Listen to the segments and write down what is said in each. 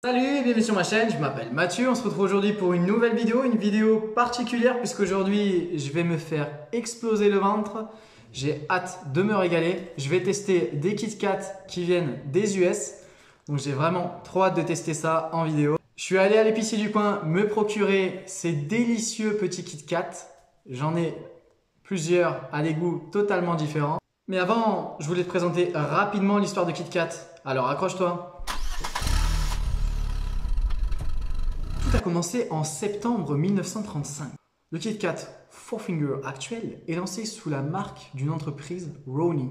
Salut et bienvenue sur ma chaîne, je m'appelle Mathieu, on se retrouve aujourd'hui pour une nouvelle vidéo, une vidéo particulière puisqu'aujourd'hui je vais me faire exploser le ventre. J'ai hâte de me régaler, je vais tester des Kit Kat qui viennent des US, donc j'ai vraiment trop hâte de tester ça en vidéo. Je suis allé à l'épicier du coin me procurer ces délicieux petits Kit Kat, j'en ai plusieurs à des goûts totalement différents. Mais avant, je voulais te présenter rapidement l'histoire de Kit Kat, alors accroche-toi. Tout a commencé en septembre 1935. Le Kit Kat Four Finger actuel est lancé sous la marque d'une entreprise Roni.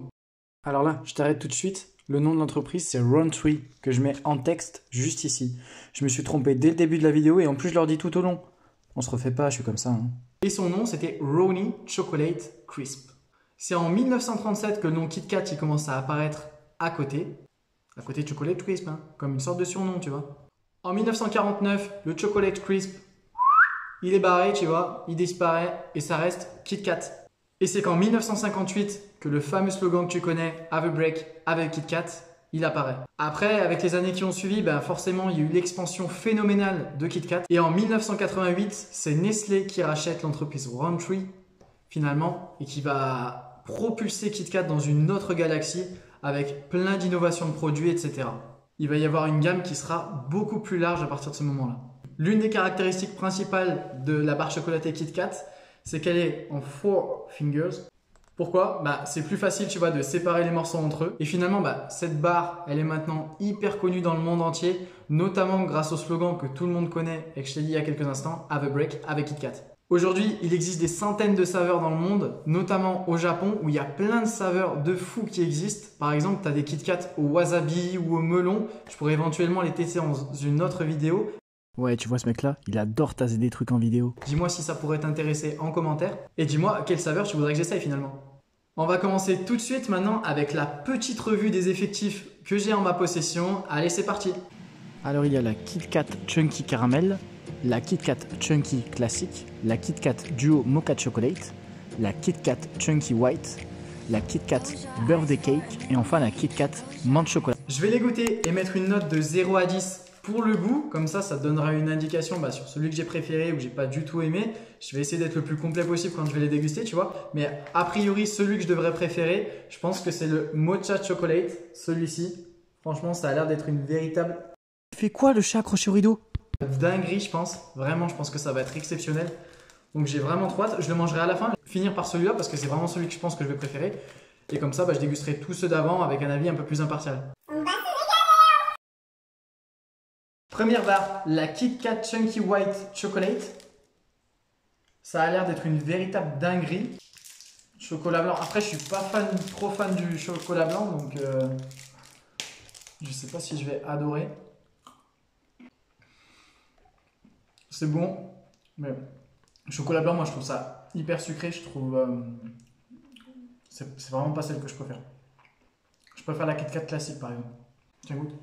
Alors là, je t'arrête tout de suite. Le nom de l'entreprise, c'est Rowntree, que je mets en texte juste ici. Je me suis trompé dès le début de la vidéo et en plus je leur dis tout au long. On se refait pas, je suis comme ça. Et son nom, c'était Roni Chocolate Crisp. C'est en 1937 que le nom Kit Kat il commence à apparaître à côté de Chocolate Crisp, comme une sorte de surnom, tu vois. En 1949, le Chocolate Crisp, il est barré, tu vois, il disparaît et ça reste Kit Kat. Et c'est qu'en 1958 que le fameux slogan que tu connais, Have a break avec Kit Kat, il apparaît. Après, avec les années qui ont suivi, forcément, il y a eu l'expansion phénoménale de Kit Kat. Et en 1988, c'est Nestlé qui rachète l'entreprise Rowntree, finalement, et qui va propulser Kit Kat dans une autre galaxie avec plein d'innovations de produits, etc. Il va y avoir une gamme qui sera beaucoup plus large à partir de ce moment-là. L'une des caractéristiques principales de la barre chocolatée Kit Kat, c'est qu'elle est en four fingers. Pourquoi? C'est plus facile, tu vois, de séparer les morceaux entre eux. Et finalement, cette barre, elle est maintenant hyper connue dans le monde entier, notamment grâce au slogan que tout le monde connaît et que je t'ai dit il y a quelques instants, Have a break avec Kit Kat. Aujourd'hui, il existe des centaines de saveurs dans le monde, notamment au Japon, où il y a plein de saveurs de fou qui existent. Par exemple, tu as des Kit Kat au wasabi ou au melon. Je pourrais éventuellement les tester dans une autre vidéo. Ouais, tu vois ce mec-là, il adore tasser des trucs en vidéo. Dis-moi si ça pourrait t'intéresser en commentaire. Et dis-moi quelle saveur tu voudrais que j'essaye finalement. On va commencer tout de suite maintenant avec la petite revue des effectifs que j'ai en ma possession. Allez, c'est parti. Alors il y a la Kit Kat Chunky Caramel, la Kit Kat Chunky Classique, la Kit Kat Duo Mocha Chocolate, la Kit Kat Chunky White, la Kit Kat Birthday Cake et enfin la Kit Kat Menthe Chocolat. Je vais les goûter et mettre une note de 0 à 10 pour le goût. Comme ça te donnera une indication sur celui que j'ai préféré ou que j'ai pas du tout aimé. Je vais essayer d'être le plus complet possible quand je vais les déguster, tu vois. Mais a priori, celui que je devrais préférer, je pense que c'est le Mocha Chocolate, celui-ci. Franchement, ça a l'air d'être une véritable... Il fait quoi le chat accroché au rideau? Dinguerie, je pense. Vraiment, je pense que ça va être exceptionnel. Donc j'ai vraiment trop hâte. Je le mangerai à la fin. Je vais finir par celui-là parce que c'est vraiment celui que je pense que je vais préférer. Et comme ça, je dégusterai tous ceux d'avant avec un avis un peu plus impartial. Première barre, la Kit Kat Chunky White Chocolate. Ça a l'air d'être une véritable dinguerie. Chocolat blanc. Après, je suis pas trop fan du chocolat blanc, donc je sais pas si je vais adorer. C'est bon, mais le chocolat blanc, moi, je trouve ça hyper sucré. Je trouve c'est vraiment pas celle que je préfère. Je préfère la Kit Kat classique, par exemple. Tiens, goûte.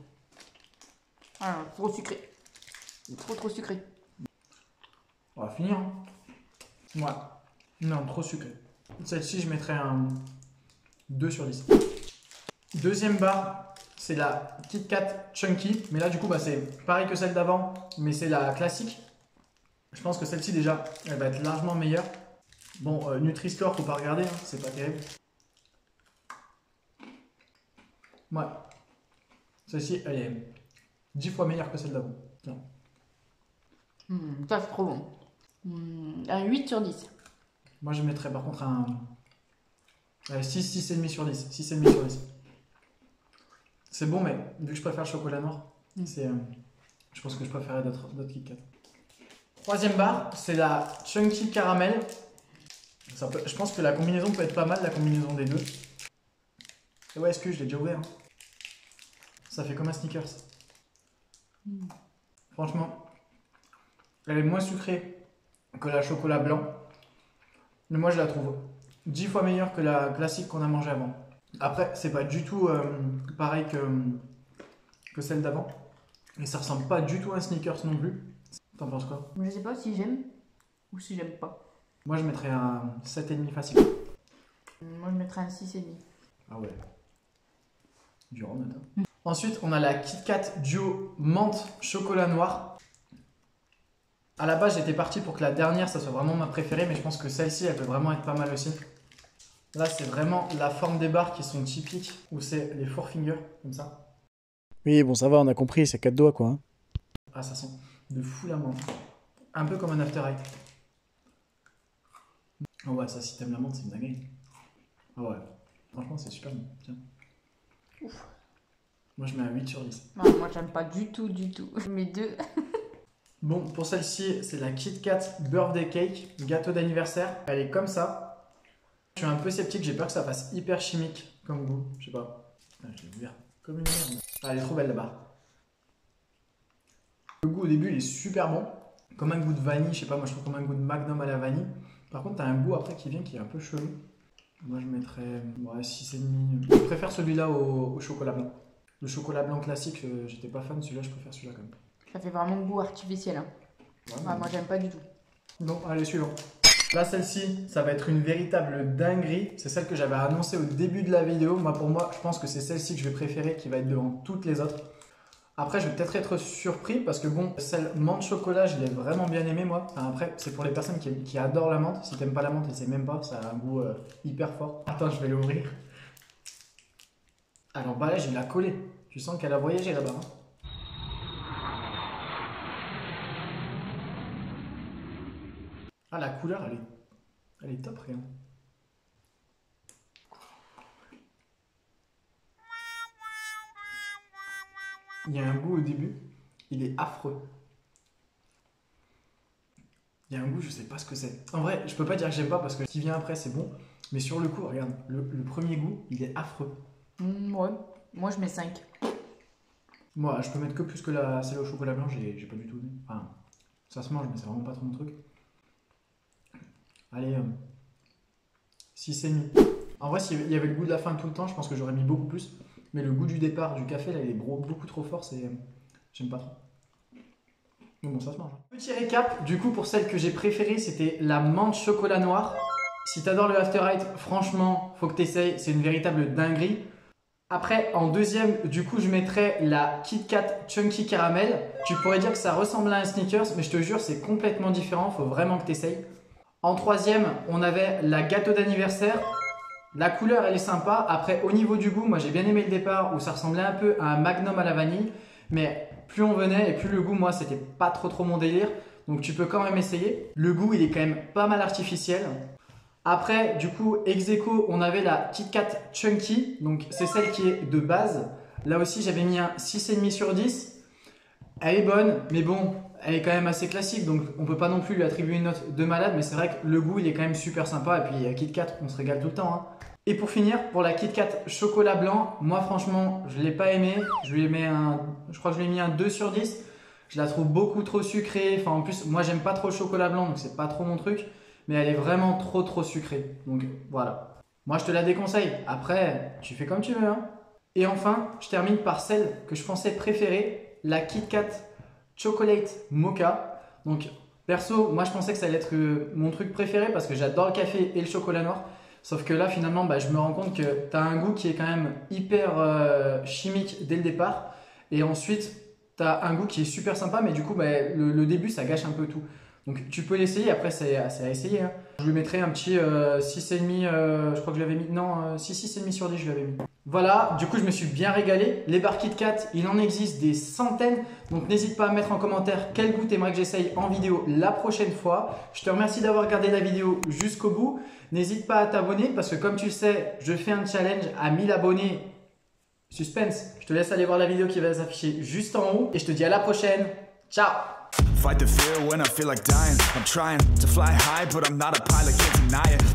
Ah, trop sucré. Trop sucré. On va finir. Ouais. Non, trop sucré. Celle-ci, je mettrais un 2 sur 10. Deuxième barre, c'est la Kit Kat Chunky. Mais là, du coup, c'est pareil que celle d'avant, mais c'est la classique. Je pense que celle-ci, déjà, elle va être largement meilleure. Bon, Nutri-Score, faut pas regarder, c'est pas terrible. Ouais. Celle-ci, elle est 10 fois meilleure que celle d'avant. Ça, c'est trop bon. Un 8 sur 10. Moi, je mettrais par contre un 6, 6,5 sur 10. 6,5 sur 10. C'est bon, mais vu que je préfère le chocolat noir, je pense que je préférerais d'autres Kit Kat. Troisième barre, c'est la Chunky Caramel. Je pense que la combinaison peut être pas mal, la combinaison des deux. Et ouais, est-ce que je l'ai déjà ouvert? Ça fait comme un Snickers. Franchement, elle est moins sucrée que la chocolat blanc. Mais moi, je la trouve 10 fois meilleure que la classique qu'on a mangée avant. Après, c'est pas du tout pareil que celle d'avant. Et ça ressemble pas du tout à un Snickers non plus. T'en penses quoi? Je sais pas si j'aime ou si j'aime pas. Moi, je mettrais un 7,5 facile. Moi, je mettrais un 6,5. Ah ouais. Dur en note. Ensuite, on a la Kit Kat Duo menthe chocolat noir. À la base, j'étais parti pour que la dernière, ça soit vraiment ma préférée, mais je pense que celle-ci, elle peut vraiment être pas mal aussi. Là, c'est vraiment la forme des barres qui sont typiques, où c'est les four fingers, comme ça. Oui, bon, ça va, on a compris, c'est 4 doigts, quoi. Hein. Ah, ça sent de fou la menthe. Un peu comme un After Eight. Oh ouais, ça, si t'aimes la menthe, c'est une dinguerie. Ah ouais, franchement, c'est super bon. Tiens. Ouf. Moi, je mets un 8 sur 10. Non, moi, j'aime pas du tout, du tout. Je mets 2. Bon, pour celle-ci, c'est la Kit Kat Birthday Cake, gâteau d'anniversaire. Elle est comme ça. Je suis un peu sceptique, j'ai peur que ça fasse hyper chimique comme goût. Je sais pas. Ah, je l'ai ouvert comme une merde. Ah, elle est trop belle la barre. Le goût au début, il est super bon. Comme un goût de vanille, je sais pas, moi je trouve comme un goût de Magnum à la vanille. Par contre, t'as un goût après qui vient qui est un peu chelou. Moi, je mettrais 6,5. Je préfère celui-là au chocolat blanc. Le chocolat blanc classique, j'étais pas fan, celui-là, je préfère celui-là quand même. Ça fait vraiment goût artificiel. Hein. Ouais, Ah, moi, j'aime pas du tout. Bon, allez, suivant. Là, celle-ci, ça va être une véritable dinguerie. C'est celle que j'avais annoncée au début de la vidéo. Moi, pour moi, je pense que c'est celle-ci que je vais préférer, qui va être devant toutes les autres. Après, je vais peut-être être surpris parce que bon, celle menthe chocolat, je l'ai vraiment bien aimée, moi. Enfin, après, c'est pour les personnes qui adorent la menthe. Si t'aimes pas la menthe, essaie même pas. Ça a un goût hyper fort. Attends, je vais l'ouvrir. À l'emballage, il a collé. Tu sens qu'elle a voyagé là-bas. Hein. Ah, la couleur, elle est top, regarde. Il y a un goût au début, il est affreux. Il y a un goût, je sais pas ce que c'est. En vrai, je peux pas dire que j'aime pas parce que ce qui vient après, c'est bon. Mais sur le coup, regarde, le premier goût, il est affreux. Ouais, moi, je mets 5. Moi, je peux mettre que plus que celle au chocolat blanc, j'ai pas du tout aimé. Enfin, ça se mange, mais c'est vraiment pas trop mon truc. Allez, 6,5. En vrai, s'il y avait le goût de la fin tout le temps, je pense que j'aurais mis beaucoup plus. Mais le goût du départ du café, là, il est beaucoup trop fort, j'aime pas trop. Mais bon, ça se mange. Petit récap, du coup, pour celle que j'ai préférée, c'était la menthe chocolat noir. Si t'adores le After Eight, franchement, faut que t'essayes, c'est une véritable dinguerie. Après, en deuxième, du coup, je mettrais la Kit Kat Chunky Caramel. Tu pourrais dire que ça ressemble à un Snickers, mais je te jure, c'est complètement différent, faut vraiment que t'essayes. En troisième, on avait la gâteau d'anniversaire. La couleur, elle est sympa. Après, au niveau du goût, moi j'ai bien aimé le départ où ça ressemblait un peu à un Magnum à la vanille. Mais plus on venait et plus le goût, moi, c'était pas trop mon délire. Donc tu peux quand même essayer. Le goût, il est quand même pas mal artificiel. Après, du coup, ex aequo, on avait la Kit Kat Chunky. Donc c'est celle qui est de base. Là aussi, j'avais mis un 6,5 sur 10. Elle est bonne, mais bon, elle est quand même assez classique. Donc on peut pas non plus lui attribuer une note de malade. Mais c'est vrai que le goût, il est quand même super sympa. Et puis Kit Kat, on se régale tout le temps. Hein. Et pour finir, pour la Kit Kat chocolat blanc, moi franchement, je ne l'ai pas aimé. Je crois que je lui ai mis un 2 sur 10. Je la trouve beaucoup trop sucrée. Enfin, en plus, moi, j'aime pas trop le chocolat blanc, donc c'est pas trop mon truc. Mais elle est vraiment trop sucrée. Donc voilà. Moi, je te la déconseille. Après, tu fais comme tu veux. Hein. Et enfin, je termine par celle que je pensais préférée, la Kit Kat Chocolate Mocha. Donc, perso, moi, je pensais que ça allait être mon truc préféré parce que j'adore le café et le chocolat noir. Sauf que là, finalement, je me rends compte que tu as un goût qui est quand même hyper chimique dès le départ. Et ensuite, tu as un goût qui est super sympa, mais du coup, le début, ça gâche un peu tout. Donc, tu peux l'essayer. Après, c'est à essayer. Hein. Je lui mettrais un petit 6,5. Je crois que je lui avais mis. Non, 6,5 sur 10, je lui avais mis. Voilà, du coup, je me suis bien régalé. Les barres Kit Kat, il en existe des centaines. Donc, n'hésite pas à mettre en commentaire quel goût t'aimerais que j'essaye en vidéo la prochaine fois. Je te remercie d'avoir regardé la vidéo jusqu'au bout. N'hésite pas à t'abonner parce que comme tu le sais, je fais un challenge à 1000 abonnés. Suspense, je te laisse aller voir la vidéo qui va s'afficher juste en haut. Et je te dis à la prochaine. Ciao! Fight the fear when I feel like dying. I'm trying to fly high, but I'm not a pilot, can't deny it.